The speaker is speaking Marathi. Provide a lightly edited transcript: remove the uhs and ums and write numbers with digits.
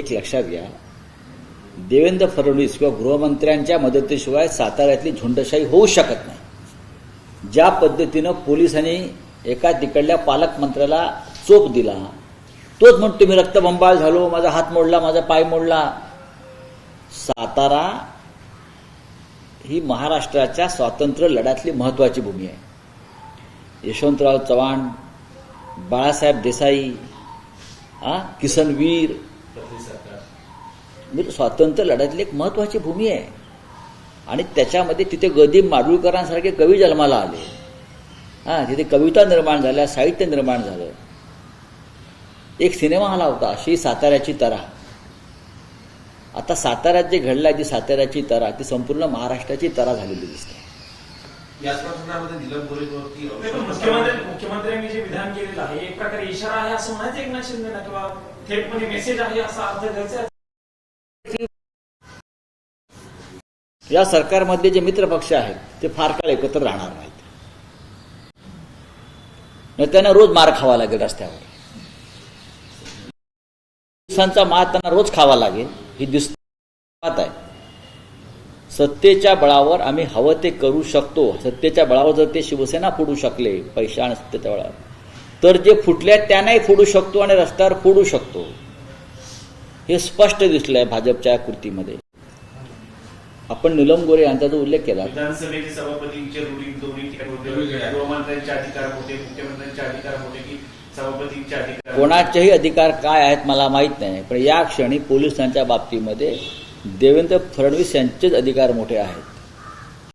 एक लक्षात घ्या, देवेंद्र फडणवीस किंवा गृहमंत्र्यांच्या मदतीशिवाय साताऱ्यातली झुंडशाही होऊ शकत नाही। ज्या पद्धतीनं पोलिसांनी एका तिकडल्या पालकमंत्र्याला चोप दिला, तोच म्हणतो मी रक्तबंबाळ झालो, माझा हात मोडला, माझा पाय मोडला। सातारा ही महाराष्ट्राच्या स्वातंत्र्य लढ्यातली महत्त्वाची भूमी आहे। यशवंतराव चव्हाण, बाळासाहेब देसाई, किसनवीर, म्हणजे स्वातंत्र्य लढ्यातली एक महत्त्वाची भूमी आहे। आणि त्याच्यामध्ये तिथे गदी माडगूळकरांसारखे कवी जन्माला आले। तिथे कविता निर्माण झाल्या, साहित्य निर्माण झालं। एक सिनेमा आला होता, अशी साताऱ्याची तरा। आता साताऱ्यात जे घडलंय, जी साताऱ्याची तरा, ती संपूर्ण महाराष्ट्राची तरा झालेली दिसते। याच प्रकरणामध्ये निलम गोरेवरती मुख्यमंत्र्यांनी जे विधान केलेलं आहे एक प्रकारे इशारा आहे असं म्हणायचं एकनाथ शिंदेना, किंवा थेटपणे मेसेज आहे असा अर्थ घ्यायचा। या सरकारमध्ये जे मित्र पक्ष आहेत ते फार काळ एकत्र राहणार नाहीत, त्यांना रोज मार खावा लागेल रस्त्यावर। दिवसांचा मार त्यांना रोज खावा लागेल, ही दिसत आहे। सत्तेच्या बळावर आम्ही हवं ते करू शकतो। सत्तेच्या बळावर जर ते शिवसेना फोडू शकले, पैशा आणि सत्तेच्या बळावर, तर जे फुटले त्यांनाही फोडू शकतो आणि रस्त्यावर फोडू शकतो। हे स्पष्ट दिसलंय भाजपच्या कृतीमध्ये। आपण निलम गोरे यांचा जो उल्लेख केला, विधानसभेचे सभापतींचे रुलिंग दोन्ही गृहमंत्र्यांचे अधिकार होते, मुख्यमंत्र्यांचे अधिकार होते की सभापतींचे अधिकार, कोणाचेही अधिकार काय आहेत मला माहीत नाही, पण या क्षणी पोलिसांच्या बाबतीमध्ये देवेंद्र फडणवीस यांचेच अधिकार मोठे आहेत।